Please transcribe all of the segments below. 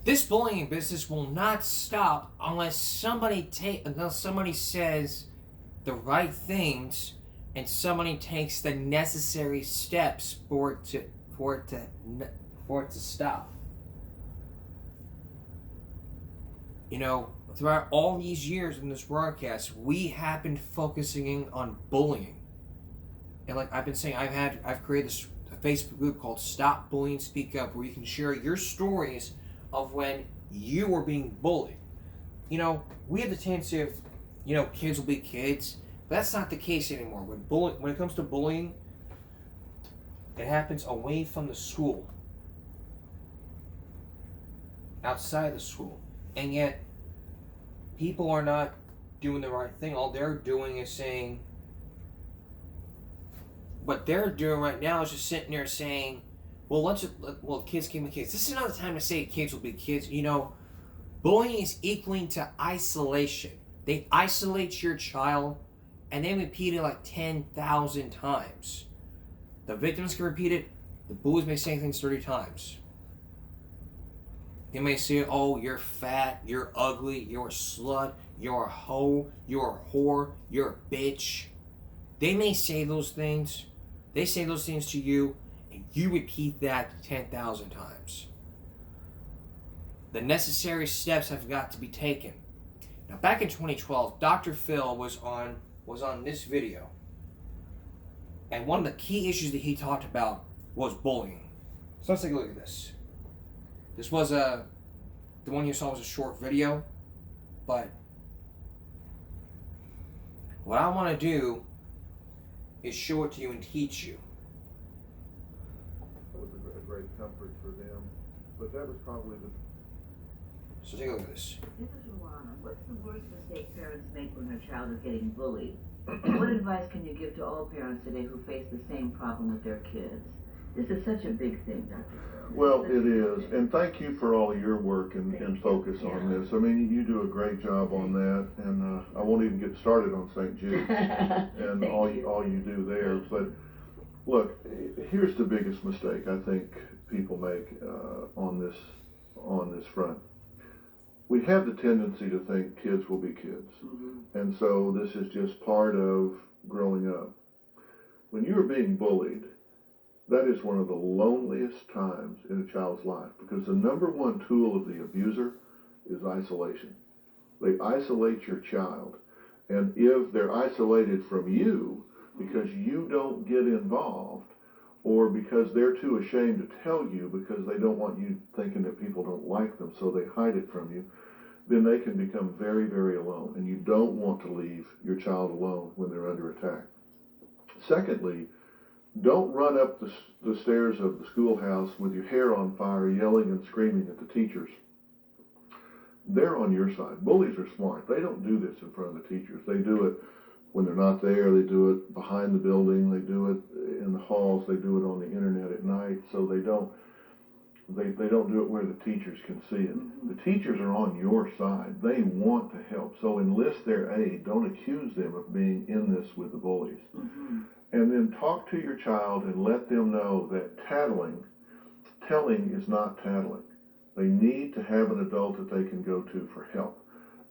This bullying business will not stop unless somebody says the right things and somebody takes the necessary steps for it to stop. You know, throughout all these years in this broadcast, we have been focusing on bullying. And like I've been saying, I've created a Facebook group called Stop Bullying Speak Up, where you can share your stories of when you were being bullied. You know, we have the tendency of, kids will be kids, but that's not the case anymore. When it comes to bullying, it happens away from the school, outside the school, and yet people are not doing the right thing. All they're doing is saying, what they're doing right now is just sitting there saying, well, kids can be kids. This is not the time to say kids will be kids. Bullying is equaling to isolation. They isolate your child, and they repeat it like 10,000 times. The victims can repeat it. The bullies may say things 30 times. They may say, oh, you're fat, you're ugly, you're a slut, you're a hoe, you're a whore, you're a bitch. They may say those things. They say those things to you, and you repeat that 10,000 times. The necessary steps have got to be taken. Now, back in 2012, Dr. Phil was on this video, and one of the key issues that he talked about was bullying. So let's take a look at this. This was the one you saw was a short video, but what I want to do is show it to you and teach you. That was a great comfort for them, but that was probably the... So take a look at this. This is Ruana. What's the worst mistake parents make when their child is getting bullied? And what advice can you give to all parents today who face the same problem with their kids? This is such a big thing, Dr. Phil. Well, it is, and thank you for all your work and focus on this. I mean, you do a great job on that, and I won't even get started on St. Jude and all you do there. But look, here's the biggest mistake I think people make on this front. We have the tendency to think kids will be kids, and so this is just part of growing up. When you are being bullied, that is one of the loneliest times in a child's life, because the number one tool of the abuser is isolation. They isolate your child, and if they're isolated from you because you don't get involved, or because they're too ashamed to tell you because they don't want you thinking that people don't like them, so they hide it from you, then they can become very, very alone, and you don't want to leave your child alone when they're under attack. Secondly, don't run up the stairs of the schoolhouse with your hair on fire, yelling and screaming at the teachers. They're on your side. Bullies are smart. They don't do this in front of the teachers. They do it when they're not there. They do it behind the building. They do it in the halls. They do it on the internet at night. So they don't do it where the teachers can see it. The teachers are on your side. They want to help. So enlist their aid. Don't accuse them of being in this with the bullies. And then talk to your child and let them know that telling is not tattling. They need to have an adult that they can go to for help.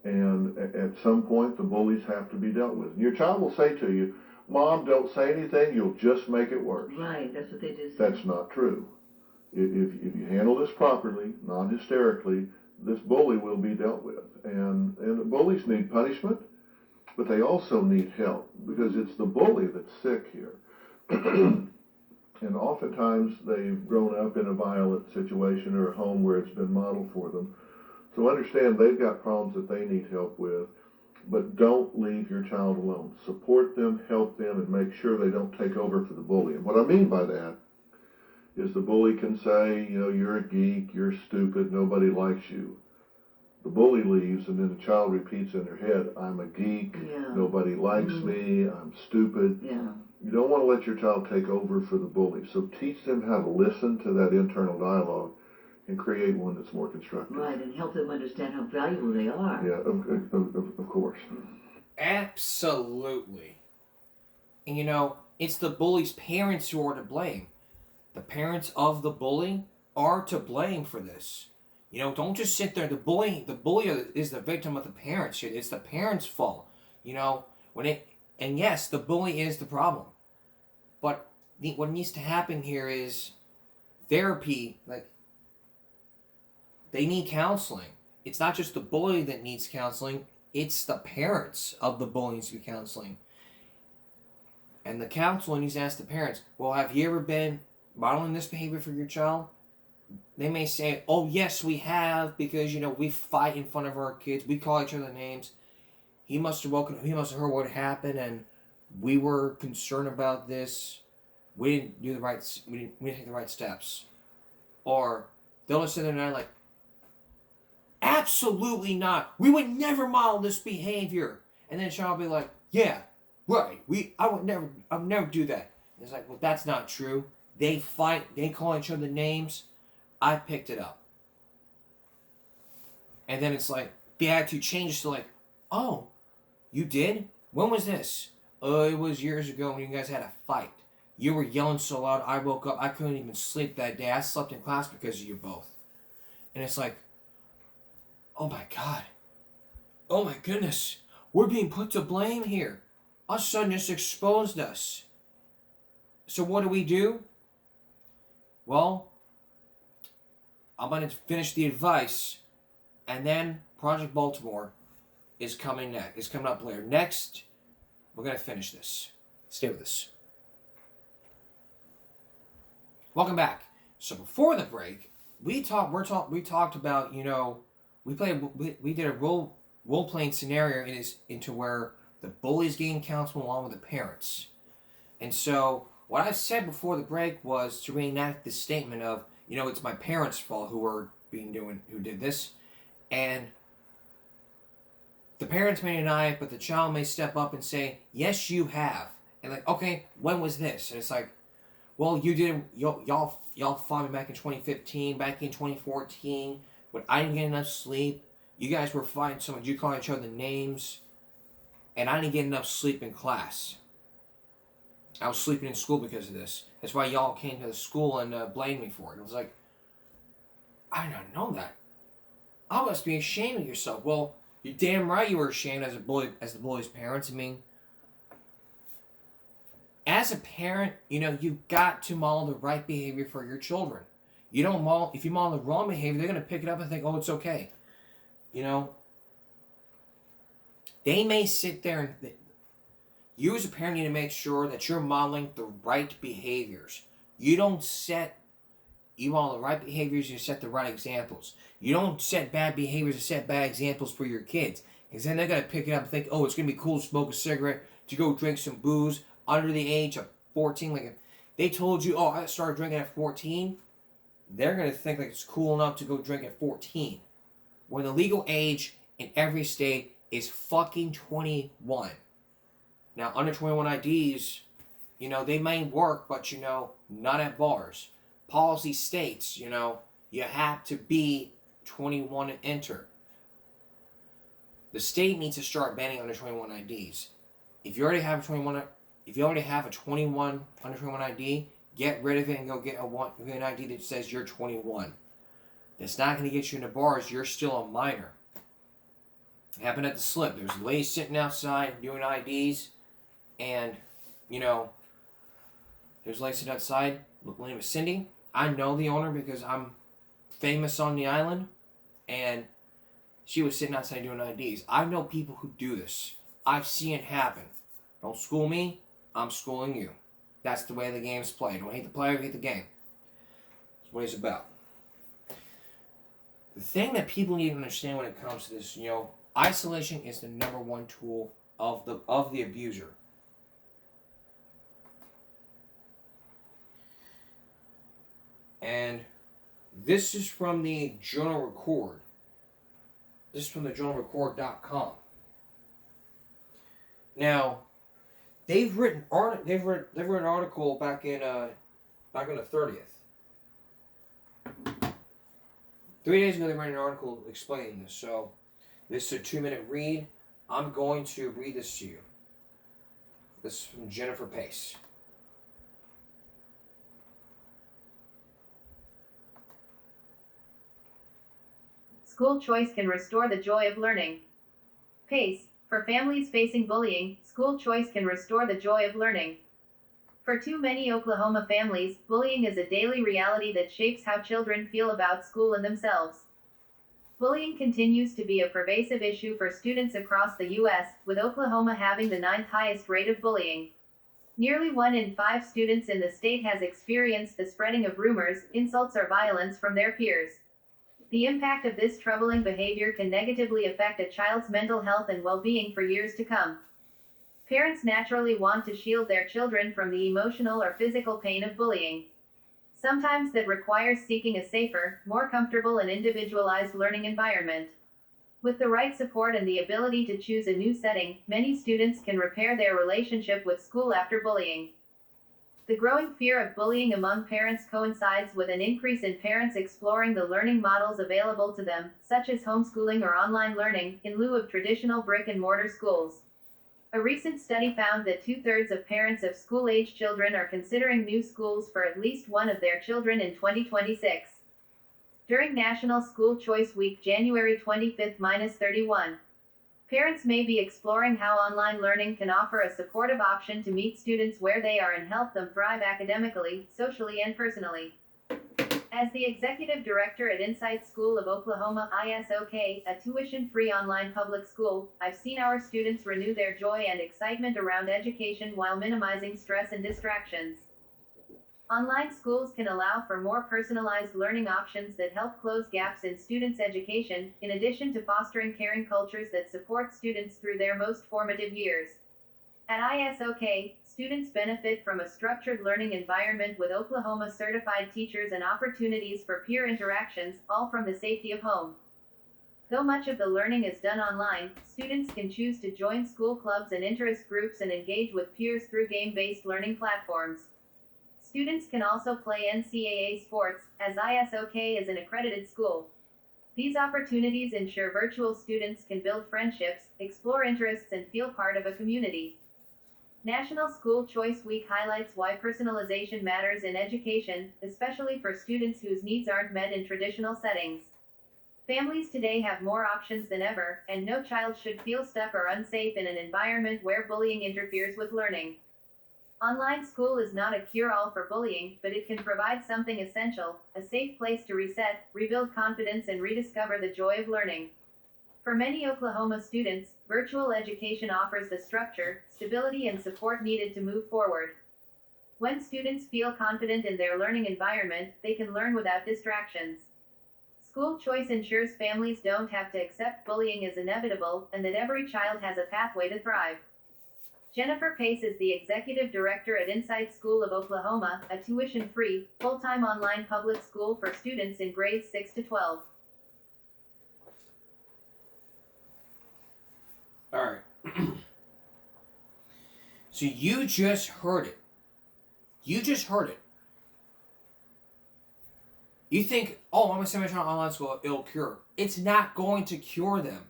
And at some point, the bullies have to be dealt with. And your child will say to you, Mom, don't say anything, you'll just make it worse. Right, that's what they do. That's not true. If you handle this properly, non-hysterically, this bully will be dealt with. And the bullies need punishment, but they also need help, because it's the bully that's sick here. And oftentimes they've grown up in a violent situation or a home where it's been modeled for them. So understand they've got problems that they need help with, but don't leave your child alone. Support them, help them, and make sure they don't take over for the bully. And what I mean by that is the bully can say, you're a geek, you're stupid, nobody likes you. The bully leaves, and then the child repeats in their head, I'm a geek, nobody likes me, I'm stupid. You don't want to let your child take over for the bully. So teach them how to listen to that internal dialogue and create one that's more constructive. Right, and help them understand how valuable they are. Yeah, of course. Absolutely. And it's the bully's parents who are to blame. The parents of the bully are to blame for this. You know, don't just sit there. The bully is the victim of the parents. It's the parents' fault. You know, and yes, the bully is the problem. But what needs to happen here is therapy. Like, they need counseling. It's not just the bully that needs counseling. It's the parents of the bully needs to be counseling. And the counselor needs to ask the parents, well, have you ever been modeling this behavior for your child? They may say, oh, yes, we have, because, you know, we fight in front of our kids. We call each other names. He must have heard what happened, and we were concerned about this. We didn't take the right steps. Or they'll just sit there and like, absolutely not. We would never model this behavior. And then the child will be like, yeah, right. I would never do that. And it's like, well, that's not true. They fight. They call each other names. I picked it up. And then it's like, the attitude changes to like, oh, you did? When was this? Oh, it was years ago when you guys had a fight. You were yelling so loud, I woke up, I couldn't even sleep that day. I slept in class because of you both. And it's like, oh my God. Oh my goodness. We're being put to blame here. Our son just exposed us. So what do? Well, I'm going to finish the advice, and then Project Baltimore is coming next. It's coming up later. Next, we're going to finish this. Stay with us. Welcome back. So before the break, we talked about, you know, we did a role playing scenario into where the bully's getting counseling along with the parents. And so what I said before the break was to reenact this statement of, you know, it's my parents' fault who did this, and the parents may deny it, but the child may step up and say, yes, you have. And like, okay, when was this? And it's like, well, you did, y'all fought me back in 2015, back in 2014, when I didn't get enough sleep. You guys were fighting so much, you call each other names, and I didn't get enough sleep in class. I was sleeping in school because of this. That's why y'all came to the school and blamed me for it. It was like, I did not know that. I must be ashamed of yourself. Well, you're damn right you were ashamed as the bully's parents. I mean, as a parent, you know, you've got to model the right behavior for your children. If you model the wrong behavior, they're going to pick it up and think, oh, it's okay. You know, they may sit there and you as a parent need to make sure that you're modeling the right behaviors. You model the right behaviors, you set the right examples. You don't set bad behaviors and set bad examples for your kids. Because then they're going to pick it up and think, oh, it's going to be cool to smoke a cigarette, to go drink some booze under the age of 14. Like, if they told you, oh, I started drinking at 14, they're going to think like it's cool enough to go drink at 14. When the legal age in every state is fucking 21. Now, under 21 IDs, you know, they may work, but, you know, not at bars. Policy states, you know, you have to be 21 to enter. The state needs to start banning under 21 IDs. If you already have a 21 under 21 ID, get rid of it and go get an ID that says you're 21. It's not going to get you into bars. You're still a minor. It happened at the Slip. There's a lady sitting outside doing IDs, and, you know, there's a lady sitting outside. Her name is Cindy. I know the owner because I'm famous on the island, and she was sitting outside doing IDs. I know people who do this. I've seen it happen. Don't school me. I'm schooling you. That's the way the game's played. Don't hate the player, hate the game. That's what it's about. The thing that people need to understand when it comes to this, you know, isolation is the number one tool of the abuser. And this is from the Journal Record. This is from the journalrecord.com. Now, they've written an article back on the 30th. 3 days ago, they wrote an article explaining this. So, this is a 2-minute read. I'm going to read this to you. This is from Jennifer Pace. school choice can restore the joy of learning. PACE. For families facing bullying, school choice can restore the joy of learning. For too many Oklahoma families, bullying is a daily reality that shapes how children feel about school and themselves. Bullying continues to be a pervasive issue for students across the U.S., with Oklahoma having the 9th highest rate of bullying. Nearly 1 in 5 students in the state has experienced the spreading of rumors, insults, or violence from their peers. The impact of this troubling behavior can negatively affect a child's mental health and well-being for years to come. Parents naturally want to shield their children from the emotional or physical pain of bullying. Sometimes that requires seeking a safer, more comfortable and individualized learning environment. With the right support and the ability to choose a new setting, many students can repair their relationship with school after bullying. The growing fear of bullying among parents coincides with an increase in parents exploring the learning models available to them, such as homeschooling or online learning, in lieu of traditional brick-and-mortar schools. A recent study found that 2/3 of parents of school-age children are considering new schools for at least one of their children in 2026. During National School Choice Week, January 25-31, parents may be exploring how online learning can offer a supportive option to meet students where they are and help them thrive academically, socially, and personally. As the executive director at Insight School of Oklahoma ISOK, a tuition-free online public school, I've seen our students renew their joy and excitement around education while minimizing stress and distractions. Online schools can allow for more personalized learning options that help close gaps in students' education, in addition to fostering caring cultures that support students through their most formative years. At ISOK, students benefit from a structured learning environment with Oklahoma certified teachers and opportunities for peer interactions, all from the safety of home. Though much of the learning is done online, students can choose to join school clubs and interest groups and engage with peers through game-based learning platforms. Students can also play NCAA sports, as ISOK is an accredited school. These opportunities ensure virtual students can build friendships, explore interests, and feel part of a community. National School Choice Week highlights why personalization matters in education, especially for students whose needs aren't met in traditional settings. Families today have more options than ever, and no child should feel stuck or unsafe in an environment where bullying interferes with learning. Online school is not a cure-all for bullying, but it can provide something essential, a safe place to reset, rebuild confidence, and rediscover the joy of learning. For many Oklahoma students, virtual education offers the structure, stability, and support needed to move forward. When students feel confident in their learning environment, they can learn without distractions. School choice ensures families don't have to accept bullying as inevitable, and that every child has a pathway to thrive. Jennifer Pace is the executive director at Insight School of Oklahoma, a tuition-free, full-time online public school for students in grades 6 to 12. All right. So you just heard it. You just heard it. You think, oh, I'm going to send my child to online school, it'll cure. It's not going to cure them.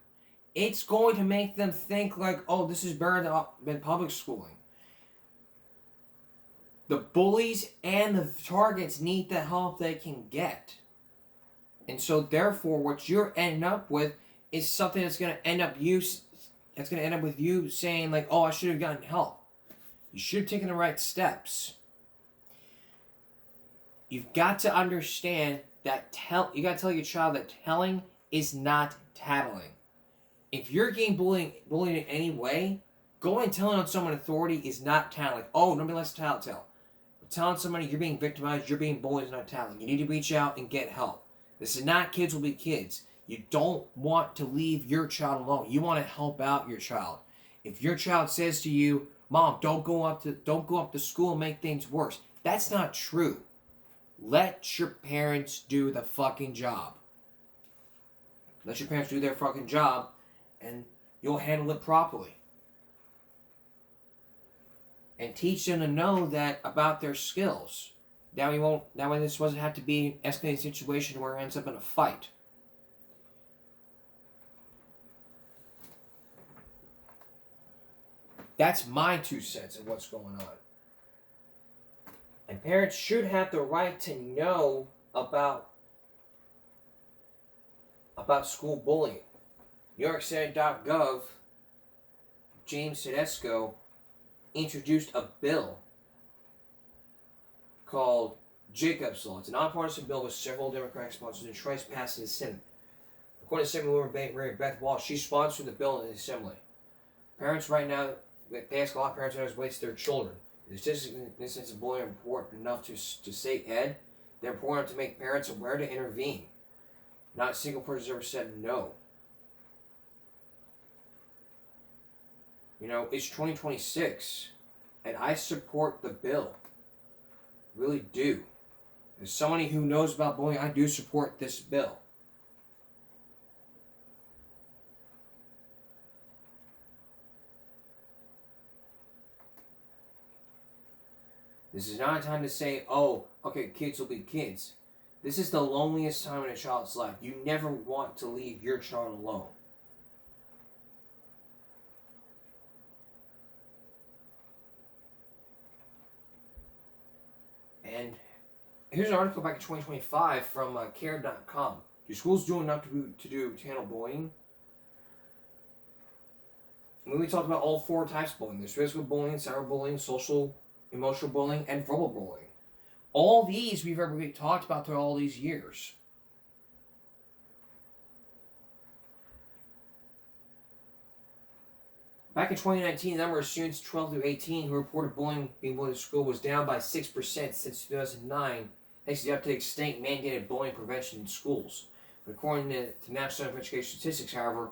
It's going to make them think like, oh, this is better than public schooling. The bullies and the targets need the help they can get. And so therefore, what you're ending up with is something that's going to end up with you saying like, oh, I should have gotten help. You should have taken the right steps. You've got to understand that you got to tell your child that telling is not tattling. If you're getting bullied in any way, going and telling on someone in authority is not tattling. Oh, nobody likes to tell. But telling somebody you're being victimized, you're being bullied is not tattling. You need to reach out and get help. This is not kids will be kids. You don't want to leave your child alone. You want to help out your child. If your child says to you, Mom, don't go up to school and make things worse. That's not true. Let your parents do the fucking job. Let your parents do their fucking job, and you'll handle it properly. And teach them to know that about their skills. That way this doesn't have to be an escalating situation where it ends up in a fight. That's my 2 cents of what's going on. And parents should have the right to know about about school bullying. NewYorkCenter.gov, James Tedesco introduced a bill called Jacob's Law. It's a nonpartisan bill with several Democratic sponsors and tries to pass in the Senate. According to Assemblywoman Beth Walsh, she sponsored the bill in the Assembly. Parents right now, they ask a lot of parents how to waste their children. The statistics in this instance of bullying are important enough to say, Ed, they're important enough to make parents aware to intervene. Not a single person has ever said no. You know, it's 2026, and I support the bill. Really do. As somebody who knows about bullying, I do support this bill. This is not a time to say, oh, okay, kids will be kids. This is the loneliest time in a child's life. You never want to leave your child alone. And here's an article back in 2025 from care.com. Do schools do enough to handle bullying? And we talked about all four types of bullying. There's physical bullying, cyberbullying, social, emotional bullying, and verbal bullying. All these we've ever talked about through all these years. Back in 2019, the number of students 12 through 18 who reported being bullied at school was down by 6% since 2009, thanks to the uptake of state-mandated bullying prevention in schools. But according to National Center for Education Statistics, however,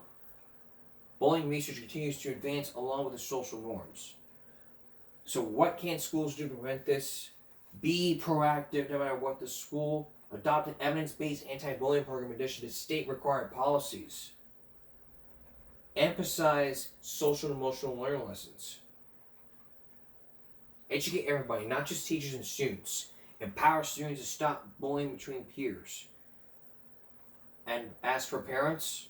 bullying research continues to advance along with the social norms. So what can schools do to prevent this? Be proactive no matter what the school. Adopt an evidence-based anti-bullying program in addition to state-required policies. Emphasize social and emotional learning lessons. Educate everybody, not just teachers and students. Empower students to stop bullying between peers. And as for parents,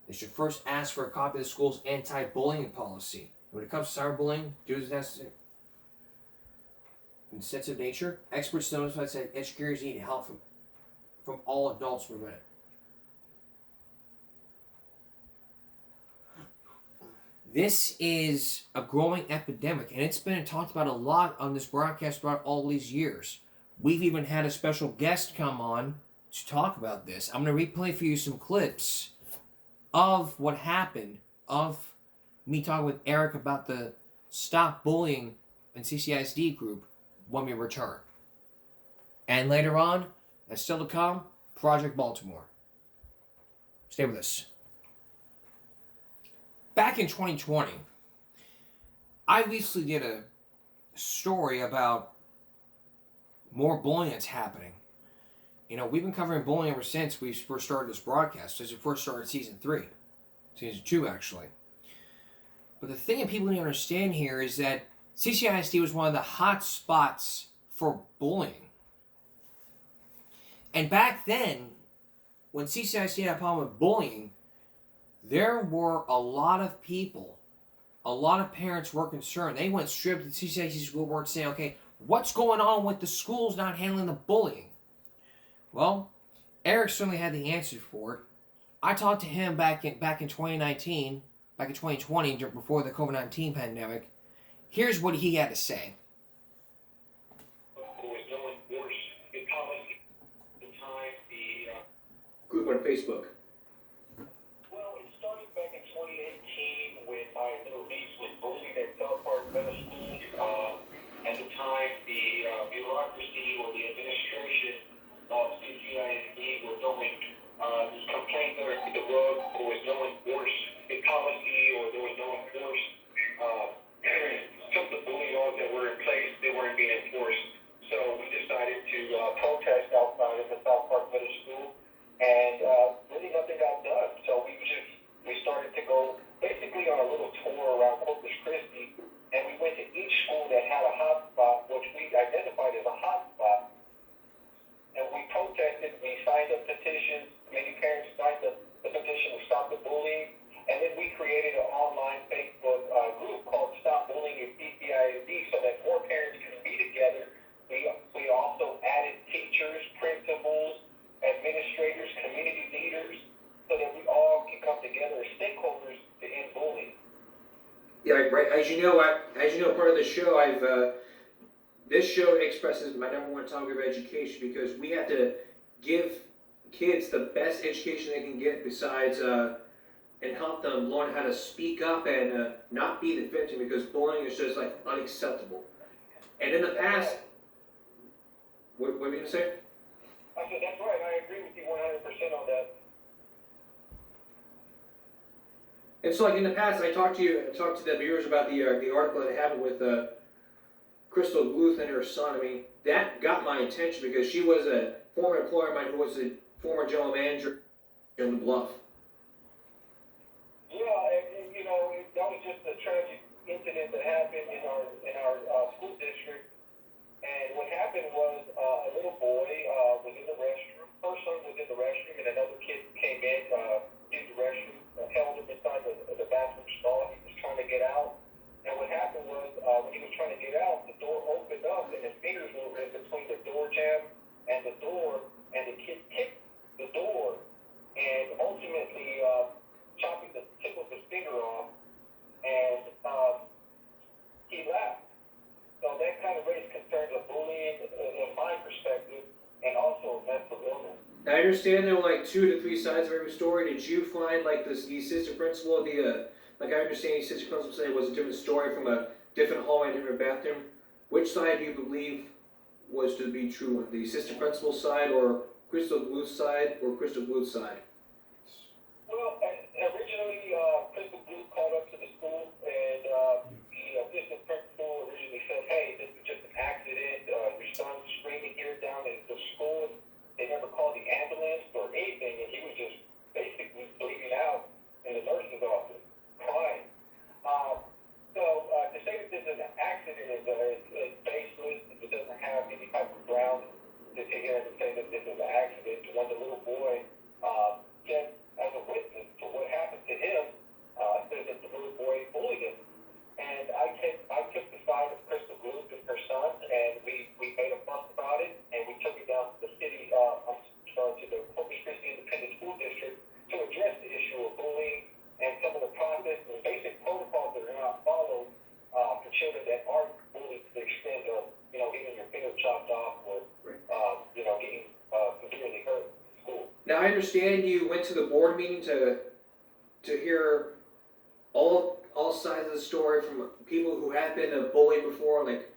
they should first ask for a copy of the school's anti-bullying policy. When it comes to cyberbullying, due to its sensitive nature, experts notify that educators need help from all adults to prevent it. This is a growing epidemic, and it's been talked about a lot on this broadcast throughout all these years. We've even had a special guest come on to talk about this. I'm going to replay for you some clips of what happened, of me talking with Eric about the Stop Bullying and CCISD group when we return. And later on, and still to come, Project Baltimore. Stay with us. Back in 2020, I recently did a story about more bullying that's happening. You know, we've been covering bullying ever since we first started this broadcast, since we first started season 2 actually. But the thing that people need to understand here is that CCISD was one of the hot spots for bullying. And back then, when CCISD had a problem with bullying, there were a lot of people, a lot of parents were concerned. They went straight to the CCISD school board saying, okay, what's going on with the schools not handling the bullying? Well, Eric certainly had the answer for it. I talked to him back in 2019, back in 2020, before the COVID-19 pandemic. Here's what he had to say. Group on Facebook. Well, it started back in 2018 when my little niece was bullied at South Park Middle School. At the time, the bureaucracy or the administration of CCISD were doing this complaint under the rug. There was no enforced policy, or there was no enforced some of the bullying laws that were in place. They weren't being enforced. So we decided to protest outside of the South Park Middle School. And really nothing got done. So we started to go basically on a little tour around Corpus Christi, and we went to each school that had a hot spot, which we identified as a hot spot. And we protested, we signed up petitions, many parents signed the petition to stop the bullying, and then we created an online Facebook group called Stop Bullying at CCISD so that more parents can be together. We also added teachers, principals, administrators, community leaders as you know, part of the show, this show expresses my number one topic of education because we have to give kids the best education they can get besides, and help them learn how to speak up and not be the victim because bullying is just like unacceptable. And in the past, what were you gonna say? I said, that's right, I agree with you 100% on that. And so, like in the past, I talked to the viewers about the article that happened with Crystal Bluth and her son. I mean, that got my attention because she was a former employer of mine who was a former general manager in the Bluff. Yeah, and you know, that was just a tragic incident that happened in our school district. And what happened was a little boy was in the restroom. Her son was in the restroom, and another kid came in, used the restroom, held him inside the bathroom stall. He was trying to get out. And what happened was when he was trying to get out, the door opened up, and his fingers were in between the door jamb and the door, and the kid kicked the door, and ultimately chopping the tip of his finger off, and he left. So that kind of raised concerns of bullying in my perspective, and also mental illness. I understand there were like 2 to 3 sides of every story. Did you find like the assistant principal, like I understand the assistant principal said it was a different story from a different hallway, different bathroom. Which side do you believe was to be true? The assistant principal side, or Crystal Bluth's side, or Crystal Bluth's side? Well, originally, Crystal Bluth called up to the school, and the assistant principal originally said, hey, this is just an accident. Your son's screaming here down at the school. They never called the ambulance or anything, and he was just basically bleeding out in the nurse's office, crying. To say that this is an accident is baseless. It doesn't have any type of ground to sit here and say that this is an accident. When the little boy said as a witness to what happened to him, said that the little boy bullied him. And I took the side of Crystal Bluth and her son, and we made a fuss about it, and we took it down to the city, to the Corpus Christi Independent School District to address the issue of bullying and some of the process and basic protocols that are not followed for children that are bullied to the extent of, getting your finger chopped off or, getting severely hurt in school. Now I understand you went to the board meeting to hear all sides of the story from people who have been bullied before. Like,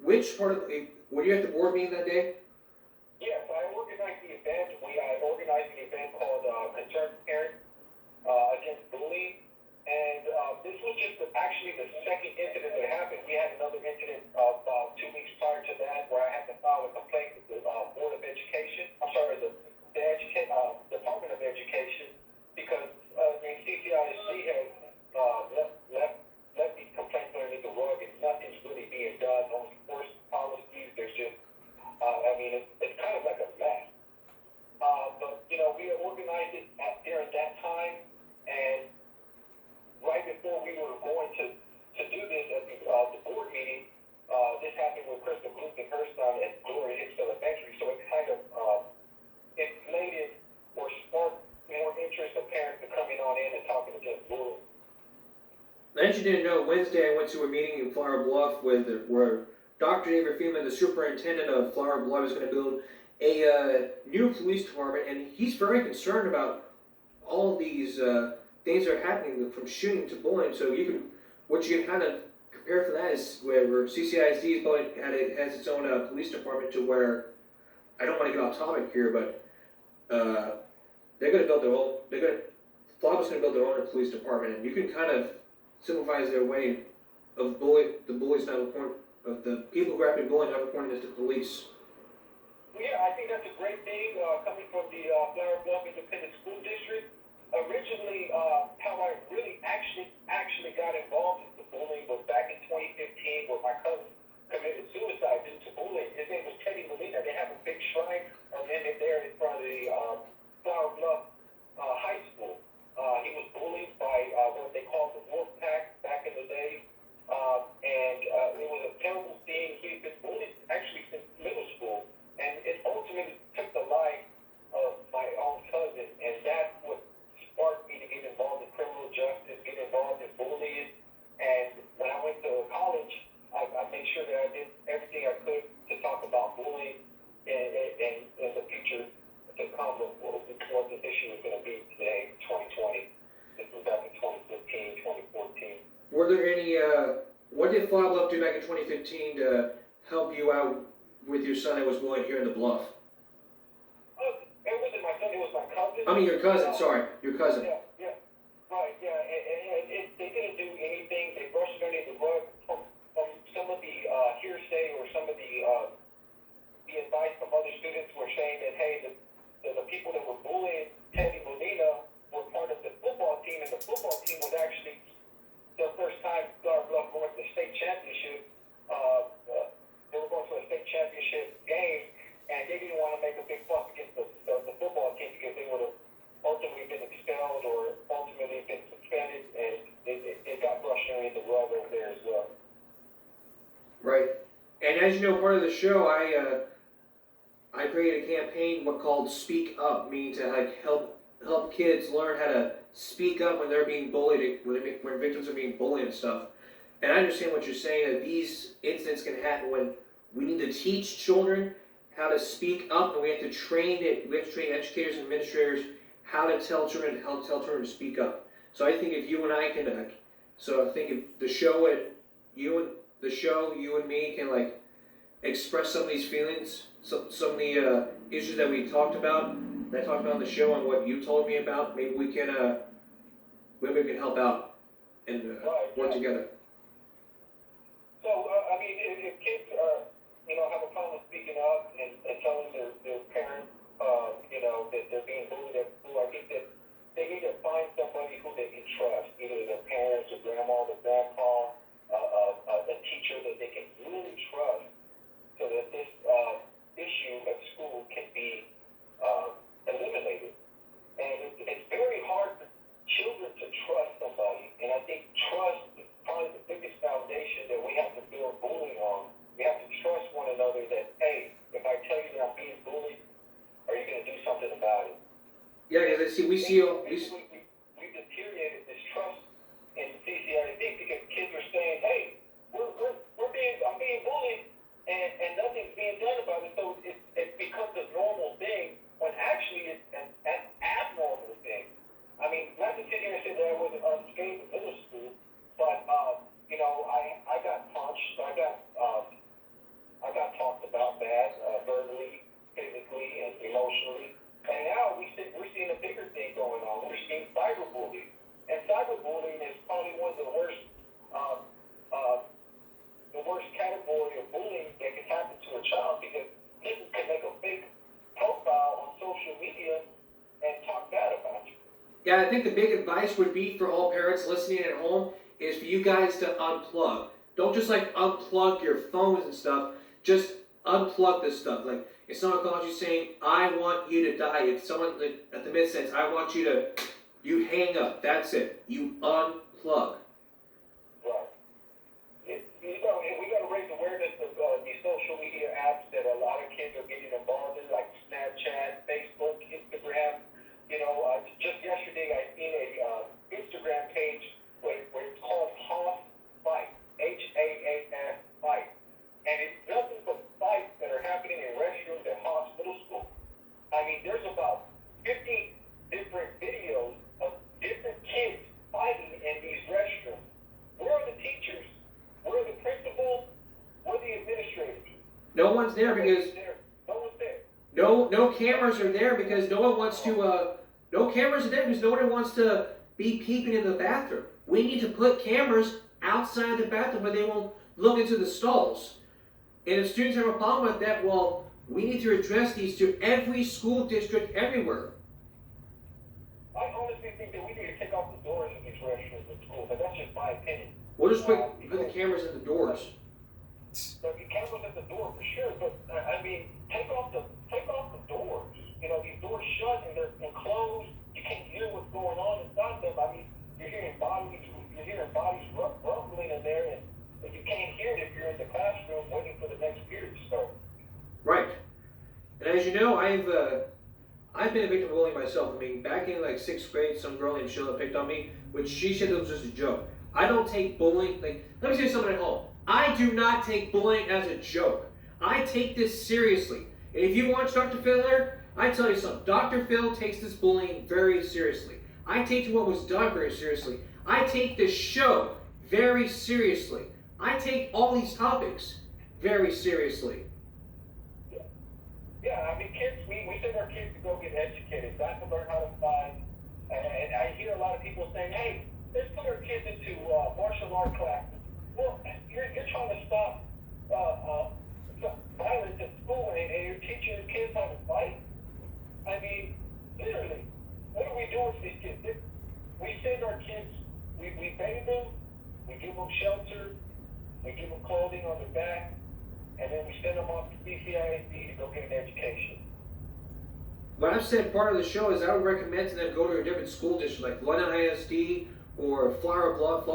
which part of were you at the board meeting that day? Yes, I organized the event. I organized an event called Concerned Parents Against Bullying, and this was just actually the second incident that happened. We had another incident about 2 weeks prior to that where I had to file a complaint with the Board of Education. I'm sorry, the Department of Education, because CCISD has let these complaints underneath the rug, and nothing's really being done. No enforced policies. There's just, it's kind of like a mess. But we organized it during that time, and right before we were going to do this at the board meeting, this happened with Crystal Bluth and her son at Glory Hicks Elementary. So it kind of inflated or sparked more interest of parents to coming on in and talking against bullying. Now, you didn't know, Wednesday I went to a meeting in Flower Bluff where Dr. David Freeman, the superintendent of Flower Bluff, is going to build a new police department, and he's very concerned about all of these things that are happening, from shooting to bullying. So what you can kind of compare for that is where CCISD has its own police department, to where, I don't want to get off topic here, but they're going to build their own. Florida's going to build their own police department, and you can kind of sympathize their way of the bullies not reporting, of the people who have been bullying not reporting this to police. Yeah, I think that's a great thing coming from the Flower Bluff Independent School District. Originally, how I really actually got involved in the bullying was back in 2015, where my cousin committed suicide due to bullying. His name was Teddy Molina. They have a big shrine of him in there in front of the Flower Bluff High School. He was bullied by what they called the Wolf Pack back in the day, and it was a terrible thing. He'd been bullied actually since middle school, and it ultimately took the life of my own cousin, and that's what sparked me to get involved in criminal justice, get involved in bullying, and did Fob Love do back in 2015 to help you out with your son that was bullied here in the Bluff? It wasn't my son, it was my cousin. I mean, your cousin, sorry. Your cousin. Yeah. Right, yeah. And they didn't do anything. They brushed it underneath the rug from some of the hearsay or some of the advice from other students were saying that, hey, the people that were bullying Teddy Molina were part of the football team, and the football team was actually their first time going to the state championship. They were going to a state championship game, and they didn't want to make a big fuss against the football team because they would have ultimately been expelled or ultimately been suspended, and it got brushed underneath the rug over there as well. Right. And as you know, part of the show, I created a campaign called Speak Up, meaning to like help kids learn how to speak up when they're being bullied, when victims are being bullied and stuff. And I understand what you're saying, that these incidents can happen when we need to teach children how to speak up, and we have to train educators and administrators how to tell children to speak up. So I think if you and I can, so I think if the show, you and me can like express some of these feelings, some of the issues that we talked about, that I talked about on the show, and what you told me about, maybe we can help out and work together. So, I mean, if kids are, have a problem speaking up and telling their parents, that they're being bullied at school, I think that they need to find somebody who they can trust, either their parents, their grandma, their grandpa, a teacher that they can really trust, so that this issue at school can be eliminated. And it's very hard for children to trust somebody, and I think trust is probably the biggest foundation that we have to build bullying on. We have to trust one another that, hey, if I tell you that I'm being bullied, are you going to do something about it? Yeah, because we deteriorated this trust in CCRD because kids are saying, hey, I'm being bullied, and nothing's being done about it. So it becomes a normal thing when actually it's an abnormal thing. I mean, not to sit here and say that I wasn't unscathed in middle school, but I got punched, I got talked about bad, verbally, physically, and emotionally. And now we're seeing a bigger thing going on. We're seeing cyberbullying. And cyberbullying is probably one of the worst category of bullying that can happen to a child, because people can make a fake profile on social media and talk bad about you. Yeah, I think the big advice would be for all parents listening at home is for you guys to unplug. Don't just like unplug your phones and stuff. Just unplug this stuff. Like, if someone calls you saying, I want you to die, if someone like, at the mid says, I want you hang up. That's it. You unplug. Right. We got to raise awareness of these social media apps that a lot of kids are getting involved in, like Snapchat, Facebook, Instagram. Just yesterday I seen a Instagram page where it's called Hoss Fight, HAAS Fight, and it's nothing but fights that are happening in restrooms at Hoss Middle School. I mean, there's about 50 different videos of different kids fighting in these restrooms. Where are the teachers? Where are the principals? Where are the administrators? No one's there because no one's there. no cameras are there because no one wants to. No cameras are there because no one wants to be peeping in the bathroom. We need to put cameras outside the bathroom where they won't look into the stalls. And if students have a problem with that, well, we need to address these to every school district everywhere. I honestly think that we need to take off the doors in these restrooms in school, but that's just my opinion. We'll just put the cameras in the doors. The cameras at the door for sure, but I mean, take off the doors. These doors shut and they're enclosed. You can't hear what's going on inside them. I mean, you're hearing bodies rumbling in there, and you can't hear it if you're in the classroom waiting for the next period to start. Right. And as you know, I've been a victim of bullying myself. I mean, back in like 6th grade, some girl named Sheila picked on me, which she said it was just a joke. I don't take bullying, let me say something at home. I do not take bullying as a joke. I take this seriously. And if you watch Dr. Phil, I tell you something. Dr. Phil takes this bullying very seriously. I take what was done very seriously. I take this show very seriously. I take all these topics very seriously. Yeah, I mean, kids, we send our kids to go get educated, not to learn how to fight. And I hear a lot of people saying, hey, let's put our kids into martial art classes. Well, you're trying to stop violence at school, and you're teaching your kids how to fight? I mean, literally, what are we doing to these kids? We send our kids, we bathe them, we give them shelter, we give them clothing on their back, and then we send them off to CCISD to go get an education. What I've said part of the show is I would recommend to them go to a different school district like London ISD or Flower Bluff.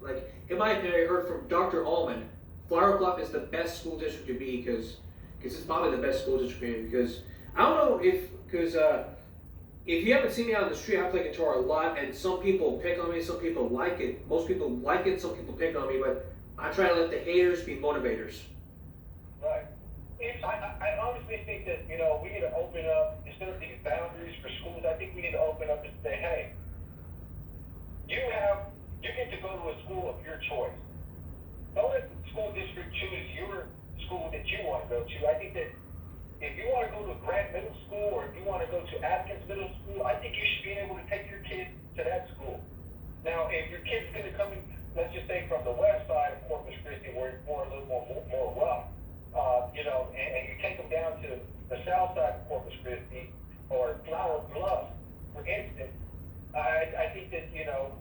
Like in my opinion, I heard from Dr. Allman, Flower Bluff is the best school district to be because it's probably the best school district because I don't know if you haven't seen me out on the street, I play guitar a lot, and some people pick on me, some people like it. Most people like it, some people pick on me, but I try to let the haters be motivators. Right. I honestly think that, you know, we need to open up, instead of these boundaries for schools, I think we need to open up and say, hey, you get to go to a school of your choice. Don't let the school district choose your school that you want to go to. I think that if you want to go to Grant Middle School or if you want to go to Atkins Middle School, I think you should be able to take your kid to that school. Now, if your kid's going to come in, let's just say from the west side of Corpus Christi, where it's a little more rough, you know, and you take them down to the south side of Corpus Christi or Flower Bluff, for instance, I think that, you know,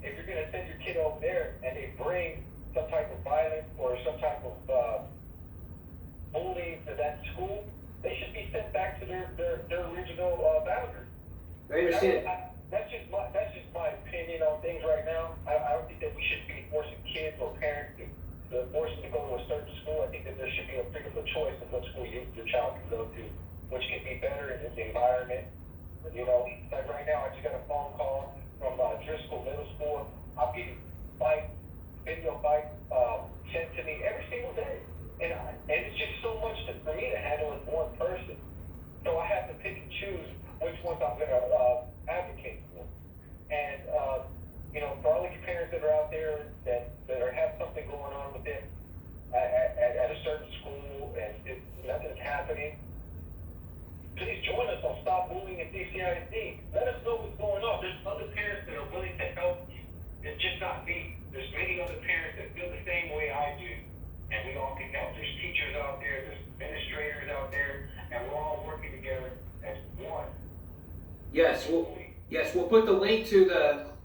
if you're going to send your kid over there and they bring some type of violence or some type of bullying to that school, they should be sent back to their original boundary. I understand. That's just my opinion on things right now. I don't think that we should be forcing kids or parents to force them to go to a certain school. I think that there should be a freedom of choice of what school your child can go to, which can be better in the environment. You know, like right now, I just got a phone call from Driscoll Middle School. I'm getting video fights sent to me every single day. And it's just so much for me to handle as one person. So I have to pick and choose which ones I'm going to advocate for. And, you know, for all of you parents that are out there that have something going on with them at a certain school and nothing's happening, please join us on Stop Bullying at DCISD. Let us know what's going on. There's other parents that are willing to help. It's just not me. There's many other parents that feel the same way I do. And we all can help. There's teachers out there, there's administrators out there, and we're all working together as one. Yes, we'll put the link to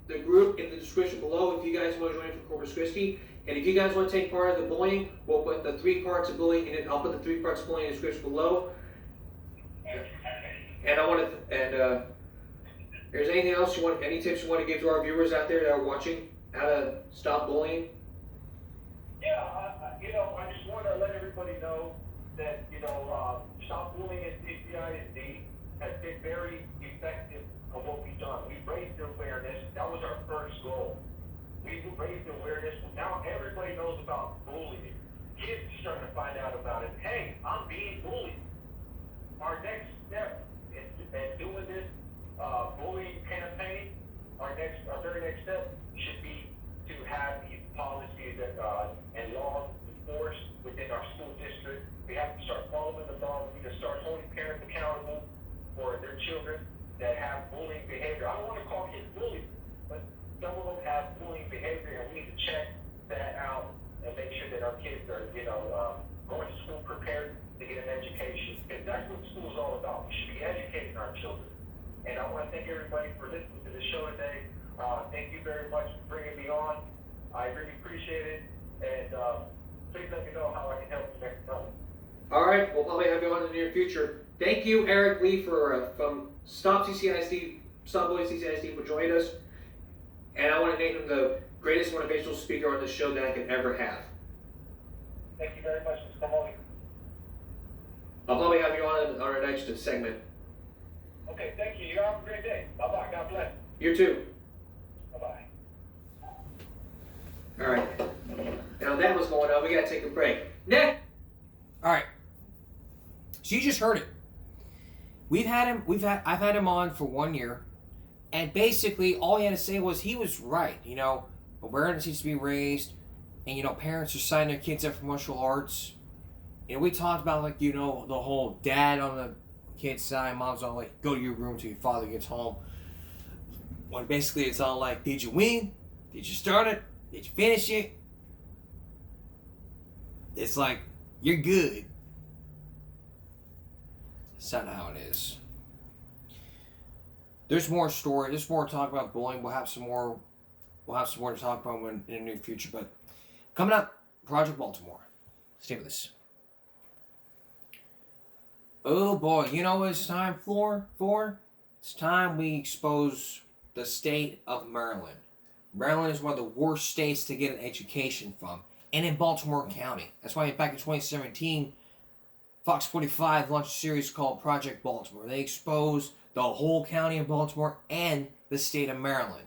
the group in the description below if you guys want to join from Corpus Christi. And if you guys want to take part of the bullying, we'll put the 3 parts of bullying in it. I'll put the 3 parts of bullying in the description below. And I want to, and there's anything else you want, any tips you want to give to our viewers out there that are watching, how to stop bullying? Yeah, you know, I just want to let everybody know that, you know, Stop Bullying at DCISD has been very effective on what we've done. We've raised awareness. That was our first goal. We've raised awareness. Now everybody knows about bullying. Kids are starting to find out about it. Hey, I'm being bullied. Our next step in doing this bullying campaign, our very next step should be to have these policies and laws enforced within our school district. We have to start following the law. We need to start holding parents accountable for their children that have bullying behavior. I don't want to call kids bullies, but some of them have bullying behavior, and we need to check that out and make sure that our kids are, you know, going to school prepared to get an education. Because that's what school is all about. We should be educating our children. And I want to thank everybody for listening to the show today. Thank you very much for bringing me on. I really appreciate it. And please let me know how I can help you next time. All right, we'll probably have you on in the near future. Thank you, Eric Lee, from Stop CCISD, Stop Bullying CCISD, for joining us. And I want to name him the greatest motivational speaker on this show that I could ever have. Thank you very much, Mr. Mahoney. I'll probably have you on our next segment. Okay, thank you. You have a great day. Bye-bye. God bless. You too. Bye-bye. All right. Now that was going on. We got to take a break. Next. All right. So you just heard it. I've had him on for 1 year, and basically all he had to say was he was right. You know, awareness needs to be raised. and parents are signing their kids up for martial arts. We talked about the whole dad on the kid's side, mom's all like, go to your room till your father gets home. When basically it's all like, did you win? Did you start it? Did you finish it? It's like, you're good. That's not how it is. There's more story. There's more to talk about bullying. We'll have some more to talk about in the near future. But coming up, Project Baltimore. Stay with us. Oh boy, you know what it's time for? It's time we expose the state of Maryland. Maryland is one of the worst states to get an education from, and in Baltimore County. That's why back in 2017, Fox 45 launched a series called Project Baltimore. They exposed the whole county of Baltimore and the state of Maryland.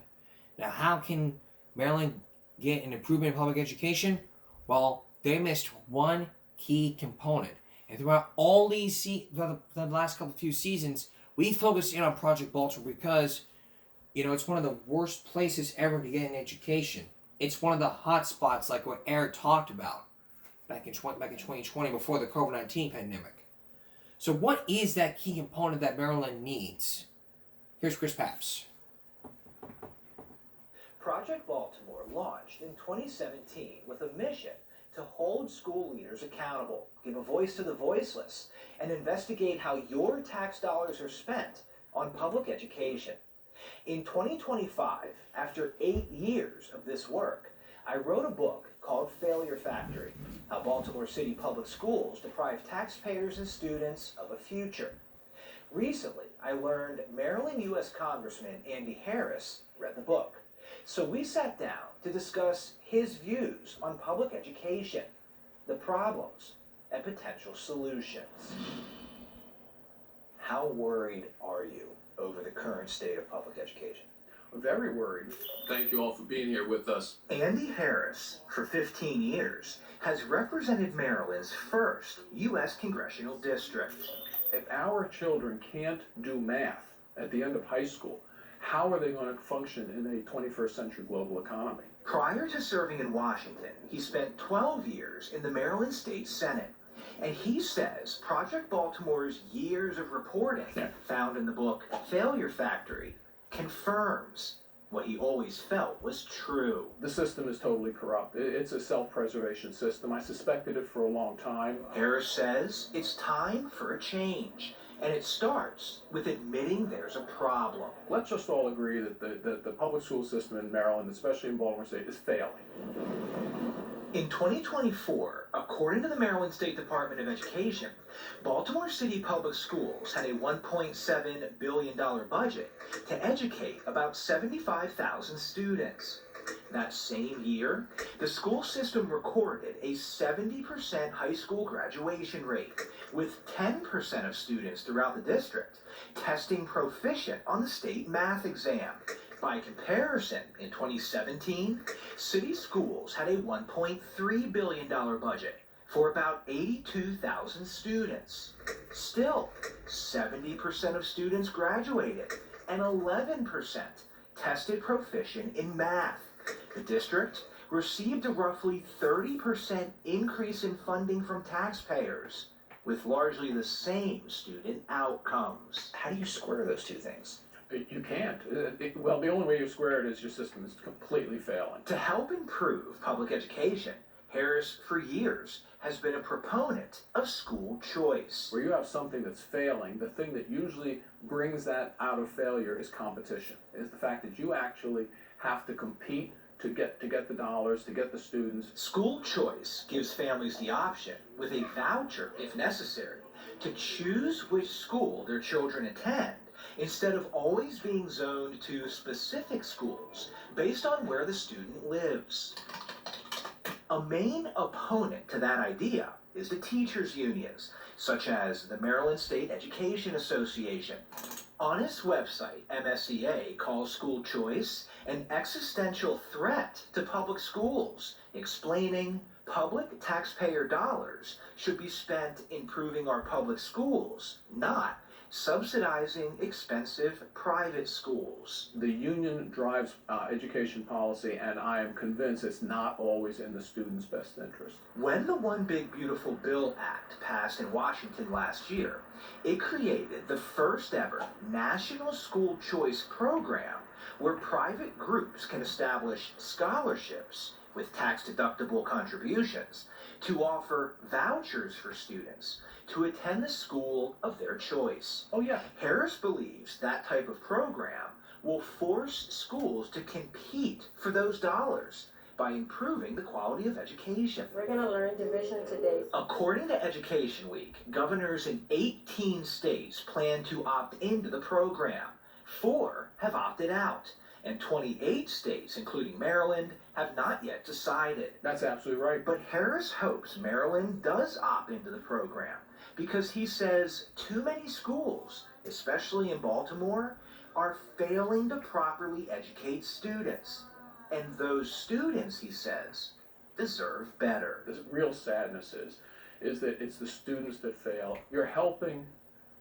Now, how can Maryland get an improvement in public education? Well, they missed one key component. And throughout all these the last few seasons, we focused in on Project Baltimore because, it's one of the worst places ever to get an education. It's one of the hot spots, like what Eric talked about back in 2020 before the COVID-19 pandemic. So what is that key component that Maryland needs? Here's Chris Papps. Project Baltimore launched in 2017 with a mission to hold school leaders accountable, give a voice to the voiceless, and investigate how your tax dollars are spent on public education. In 2025, after 8 years of this work, I wrote a book called Failure Factory: How Baltimore City Public Schools Deprive Taxpayers and Students of a Future. Recently, I learned Maryland U.S. Congressman Andy Harris read the book. So we sat down to discuss his views on public education, the problems, and potential solutions. How worried are you over the current state of public education? Very worried. Thank you all for being here with us. Andy Harris, for 15 years, has represented Maryland's first U.S. congressional district. If our children can't do math at the end of high school, how are they going to function in a 21st century global economy? Prior to serving in Washington, he spent 12 years in the Maryland State Senate. And he says Project Baltimore's years of reporting, found in the book Failure Factory, confirms what he always felt was true. The system is totally corrupt. It's a self-preservation system. I suspected it for a long time. Harris says it's time for a change. And it starts with admitting there's a problem. Let's just all agree that the public school system in Maryland, especially in Baltimore State, is failing. In 2024, according to the Maryland State Department of Education, Baltimore City Public Schools had a $1.7 billion budget to educate about 75,000 students. That same year, the school system recorded a 70% high school graduation rate, with 10% of students throughout the district testing proficient on the state math exam. By comparison, in 2017, city schools had a $1.3 billion budget for about 82,000 students. Still, 70% of students graduated, and 11% tested proficient in math. The district received a roughly 30% increase in funding from taxpayers, with largely the same student outcomes. How do you square those two things? You can't. Well, the only way you square it is your system is completely failing. To help improve public education, Harris, for years, has been a proponent of school choice. Where you have something that's failing, the thing that usually brings that out of failure is competition. Is the fact that you actually have to compete to get the dollars, to get the students. School choice gives families the option, with a voucher if necessary, to choose which school their children attend, instead of always being zoned to specific schools based on where the student lives. A main opponent to that idea is the teachers' unions, such as the Maryland State Education Association. On its website, MSEA calls school choice an existential threat to public schools, explaining public taxpayer dollars should be spent improving our public schools, not subsidizing expensive private schools. The union drives education policy, and I am convinced it's not always in the student's best interest. When the One Big Beautiful Bill Act passed in Washington last year, it created the first ever national school choice program where private groups can establish scholarships with tax-deductible contributions to offer vouchers for students to attend the school of their choice. Oh yeah, Harris believes that type of program will force schools to compete for those dollars by improving the quality of education. We're going to learn division today. According to Education Week, governors in 18 states plan to opt into the program. 4 have opted out, and 28 states, including Maryland, have not yet decided. that's absolutely right. But Harris hopes Maryland does opt into the program because he says too many schools, especially in Baltimore, are failing to properly educate students. And those students, he says, deserve better. The real sadness is that it's the students that fail. You're helping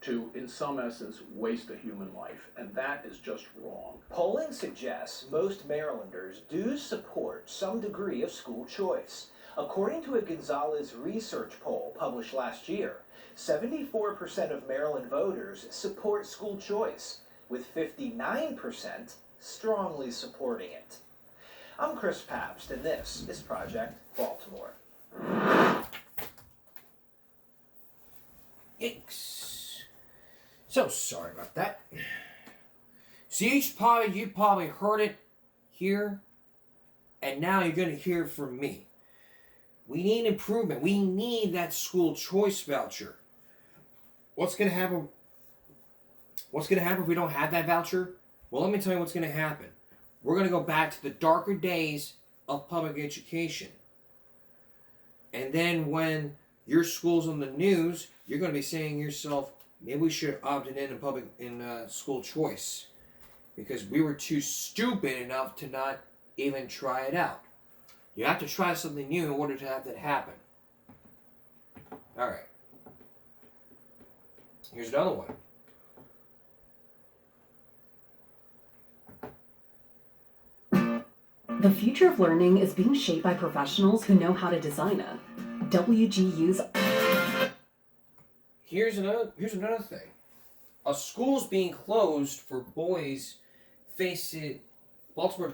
to, in some essence, waste a human life, and that is just wrong. Polling suggests most Marylanders do support some degree of school choice. According to a Gonzalez research poll published last year, 74% of Maryland voters support school choice, with 59% strongly supporting it. I'm Chris Pabst, and this is Project Baltimore. Yikes. So sorry about that. See, you probably heard it here, and now you're going to hear it from me. We need improvement. We need that school choice voucher. What's going to happen? What's going to happen if we don't have that voucher? Well, let me tell you what's going to happen. We're going to go back to the darker days of public education. And then when your school's on the news, you're going to be saying to yourself, maybe we should have opted in school choice, because we were too stupid enough to not even try it out. You have to try something new in order to have that happen. All right. Here's another one. The future of learning is being shaped by professionals who know how to design it. WGU's. Here's another thing. A school's being closed for boys facing Baltimore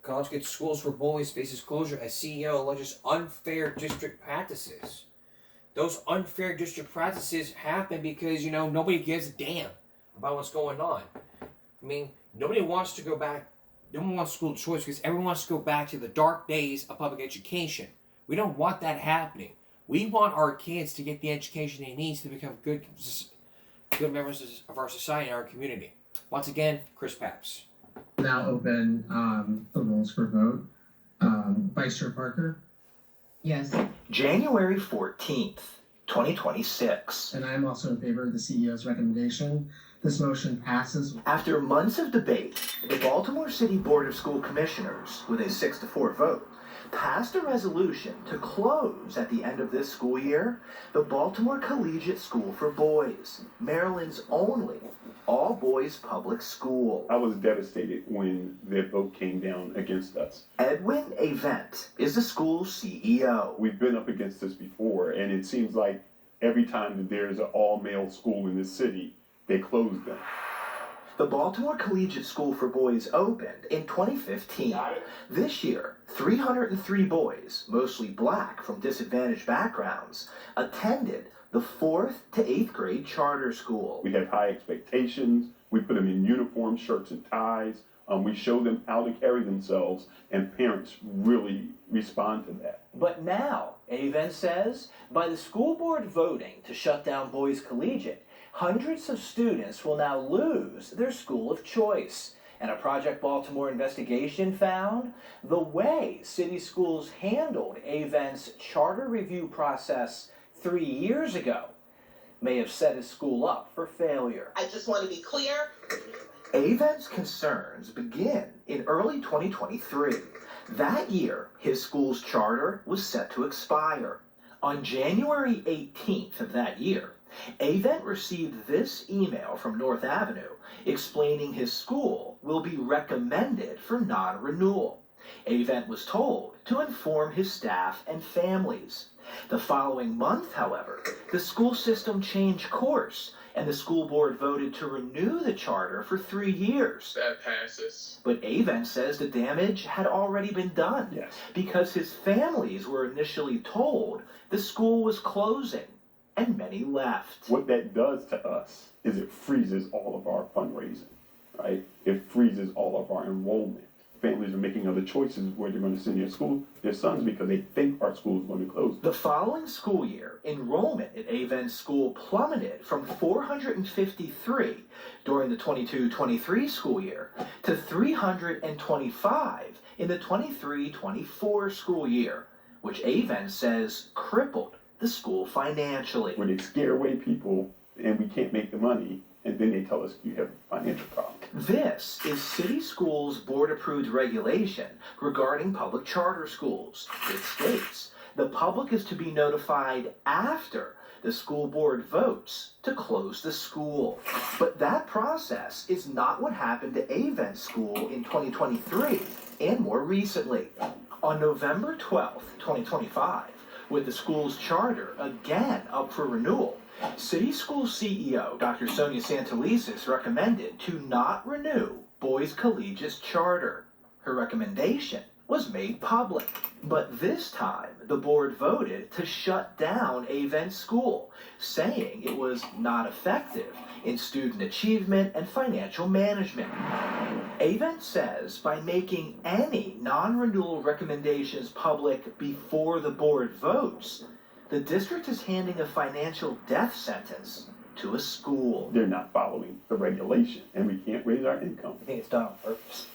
Collegiate Schools for Boys faces closure as CEO alleges unfair district practices. Those unfair district practices happen because, nobody gives a damn about what's going on. I mean, nobody wants to go back. No one wants school choice because everyone wants to go back to the dark days of public education. We don't want that happening. We want our kids to get the education they need to become good members of our society and our community. Once again, Chris Pabst. Now open the rolls for vote. Vice Chair Parker? Yes. January 14th, 2026. And I am also in favor of the CEO's recommendation. This motion passes. After months of debate, the Baltimore City Board of School Commissioners, with a 6-4 vote, passed a resolution to close at the end of this school year the Baltimore Collegiate School for Boys, Maryland's only all-boys public school. I was devastated when their vote came down against us. Edwin Avent is the school's CEO. We've been up against this before, and it seems like every time that there's an all-male school in this city, they close them. The Baltimore Collegiate School for Boys opened in 2015. This year, 303 boys, mostly black from disadvantaged backgrounds, attended the 4th to 8th grade charter school. We have high expectations. We put them in uniform, shirts and ties. We show them how to carry themselves, and parents really respond to that. But now, Avent says, by the school board voting to shut down Boys Collegiate, hundreds of students will now lose their school of choice. And a Project Baltimore investigation found the way city schools handled Avent's charter review process 3 years ago may have set his school up for failure. I just want to be clear. Avent's concerns begin in early 2023. That year, his school's charter was set to expire. On January 18th of that year, Avent received this email from North Avenue explaining his school will be recommended for non-renewal. Avent was told to inform his staff and families. The following month, however, the school system changed course and the school board voted to renew the charter for 3 years. That passes. But Avent says the damage had already been done because his families were initially told the school was closing and many left. What that does to us is it freezes all of our fundraising, right? It freezes all of our enrollment. Families are making other choices where they're going to send their sons because they think our school is going to close. The following school year, enrollment at Avent's school plummeted from 453 during the 22-23 school year to 325 in the 23-24 school year, which Avent says crippled the school financially. Where they scare away people and we can't make the money, and then they tell us you have a financial problem. This is City Schools Board-approved regulation regarding public charter schools. It states the public is to be notified after the school board votes to close the school. But that process is not what happened to Avent School in 2023 and more recently. On November 12th, 2025, with the school's charter again up for renewal, City School CEO Dr. Sonia Santelises recommended to not renew Boys Collegiate's charter. Her recommendation was made public. But this time, the board voted to shut down Avent School, saying it was not effective in student achievement and financial management. Avent says by making any non-renewal recommendations public before the board votes, the district is handing a financial death sentence to a school. They're not following the regulation, and we can't raise our income. I think it's done on purpose.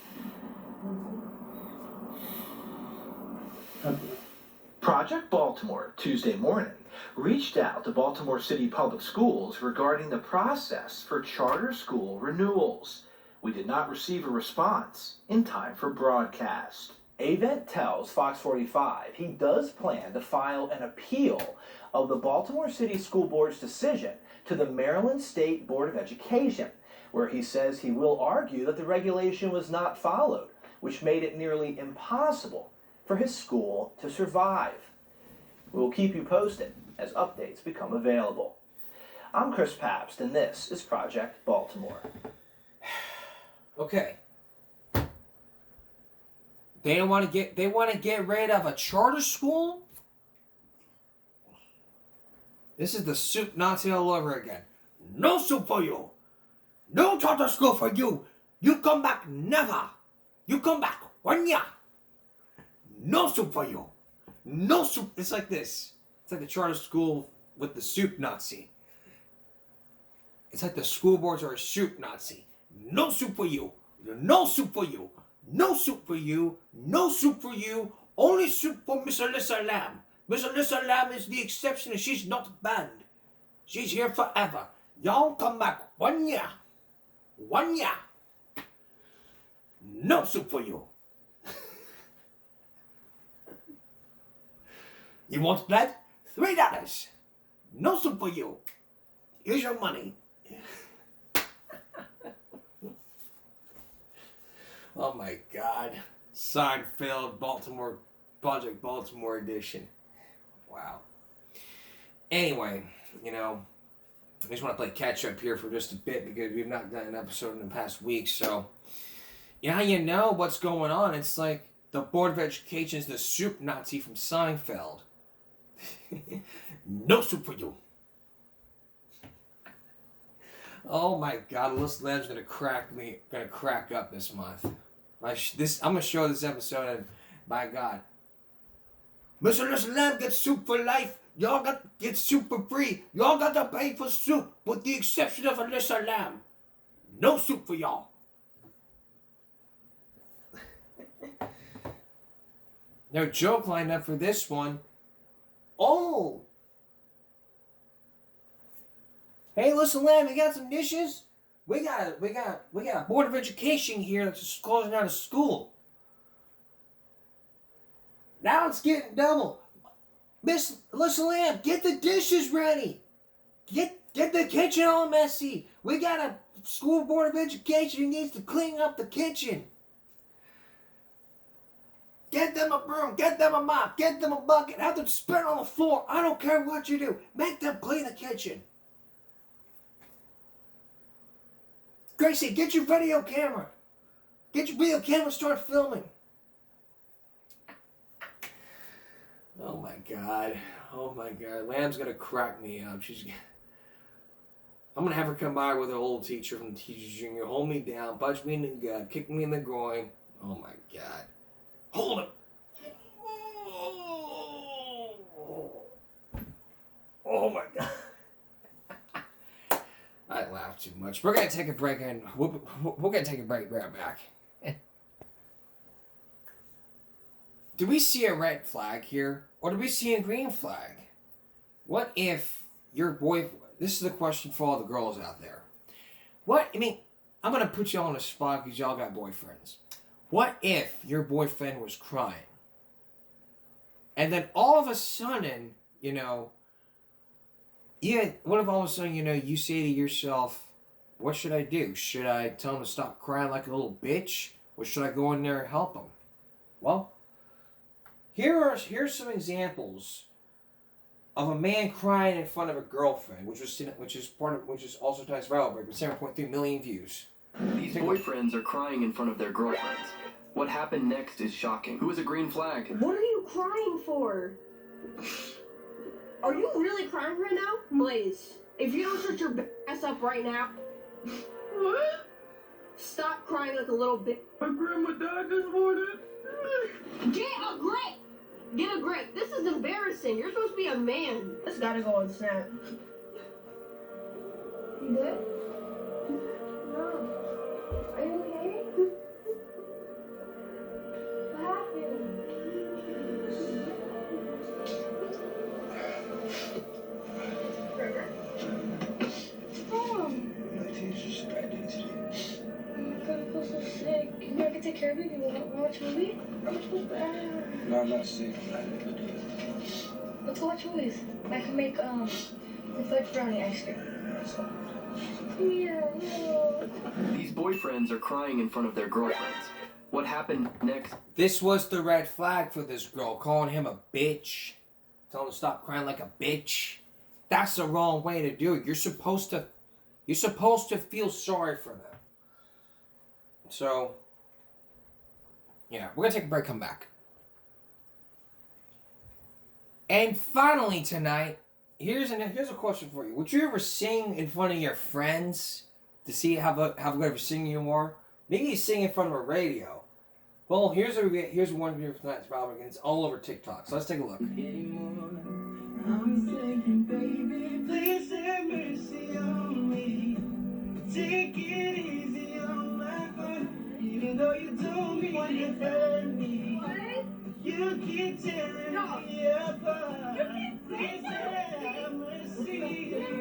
Project Baltimore, Tuesday morning, reached out to Baltimore City Public Schools regarding the process for charter school renewals. We did not receive a response in time for broadcast. Avent tells Fox 45 he does plan to file an appeal of the Baltimore City School Board's decision to the Maryland State Board of Education, where he says he will argue that the regulation was not followed, which made it nearly impossible for his school to survive. We will keep you posted as updates become available. I'm Chris Pabst, and this is Project Baltimore. Okay. They want to get rid of a charter school? This is the soup Nazi all over again. No soup for you. No charter school for you. You come back never. You come back 1 year. No soup for you. No soup. It's like this. It's like the charter school with the soup Nazi. It's like the school boards are a soup Nazi. No soup for you. No soup for you. No soup for you. No soup for you. Only soup for Miss Alyssa Lamb. Miss Alyssa Lamb is the exception and she's not banned. She's here forever. Y'all come back 1 year. 1 year. No soup for you. You want blood? $3. No soup for you. Here's your money. Oh my God. Seinfeld, Baltimore, Project Baltimore edition. Wow. Anyway, I just want to play catch up here for just a bit because we've not done an episode in the past week. So, how you know what's going on? It's like the Board of Education is the soup Nazi from Seinfeld. No soup for you. Oh my God, Alyssa Lamb's gonna crack up this month. I'm gonna show this episode, and by God, Miss Alyssa Lamb gets soup for life. Y'all get soup for free. Y'all got to pay for soup, with the exception of Alyssa Lamb. No soup for y'all. No joke lined up for this one. Oh. Hey, Alyssa Lamb, you got some dishes? We got a Board of Education here that's just closing down a school. Now it's getting double. Miss Alyssa Lamb, get the dishes ready. Get Get the kitchen all messy. We got a school board of education who needs to clean up the kitchen. Get them a broom, get them a mop, get them a bucket, have them spit on the floor. I don't care what you do. Make them clean the kitchen. Gracie, get your video camera. Get your video camera and start filming. Oh my God. Oh my God. Lamb's gonna crack me up. I'm gonna have her come by with her old teacher from the teacher's junior, hold me down, punch me in the gut, kick me in the groin. Oh my God. Hold him. Oh my God. I laughed too much. We're gonna take a break and we're gonna take a break right back. Do we see a red flag here? Or do we see a green flag? What if your boy... This is the question for all the girls out there. I'm going to put you all on the spot because y'all got boyfriends. What if your boyfriend was crying? And then all of a sudden, what if all of a sudden, you say to yourself, what should I do? Should I tell him to stop crying like a little bitch? Or should I go in there and help him? Well, here's some examples of a man crying in front of a girlfriend, which is also tonight's viral break with 7.3 million views. These boyfriends are crying in front of their girlfriends. What happened next is shocking. Who is a green flag? What are you crying for? Are you really crying right now? Blaze, if you don't shut your ass up right now... What? Stop crying like a little bitch. My grandma died this morning. Get a grip! Get a grip. This is embarrassing. You're supposed to be a man. This gotta go on Snap. You good? No. Are you okay? What happened? My teacher's died today. Oh my God, I feel so sick. You know I can take care of you. You want to watch a movie? No, I'm not sick. I'm not able to do it. Let's watch movies. I can make the fudge brownie ice cream. Yeah, no. These boyfriends are crying in front of their girlfriends. What happened next? This was the red flag for this girl, calling him a bitch. Telling him to stop crying like a bitch. That's the wrong way to do it. You're supposed to feel sorry for them. So, yeah, we're gonna take a break, come back. And finally tonight, here's a question for you. Would you ever sing in front of your friends to see how good of a singer you are? Maybe you sing in front of a radio. Well, here's one here for tonight's problem, and it's all over TikTok. So let's take a look. I'm saying, baby, please have mercy on me. Take it easy on my heart, even though you don't mean to hurt me. You keep tearing me apart. Please have mercy.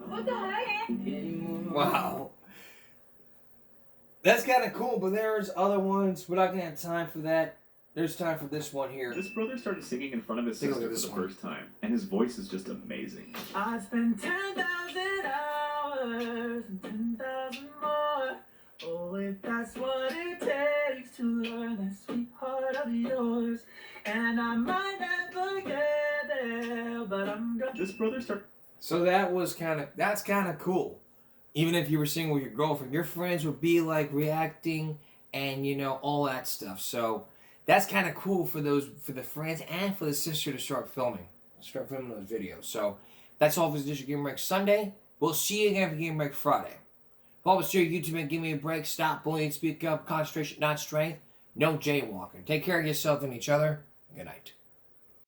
What the heck? Wow. That's kind of cool, but there's other ones. We're not going to have time for that. There's time for this one here. This brother started singing in front of his Take a sister look for at the this first time, and his voice is just amazing. I spent 10,000 hours and 10,000 more. Oh, if that's what it takes to learn that sweet heart of yours. And I might never get there, but I'm gonna... This brother started... So that's kind of cool. Even if you were singing with your girlfriend, your friends would be like reacting and all that stuff. So that's kind of cool for the friends and for the sister to start filming those videos. So that's all for this Game Break Sunday. We'll see you again for Game Break Friday. Follow us here on YouTube and give me a break. Stop bullying, speak up, concentration, not strength. No jaywalking. Take care of yourself and each other. Good night.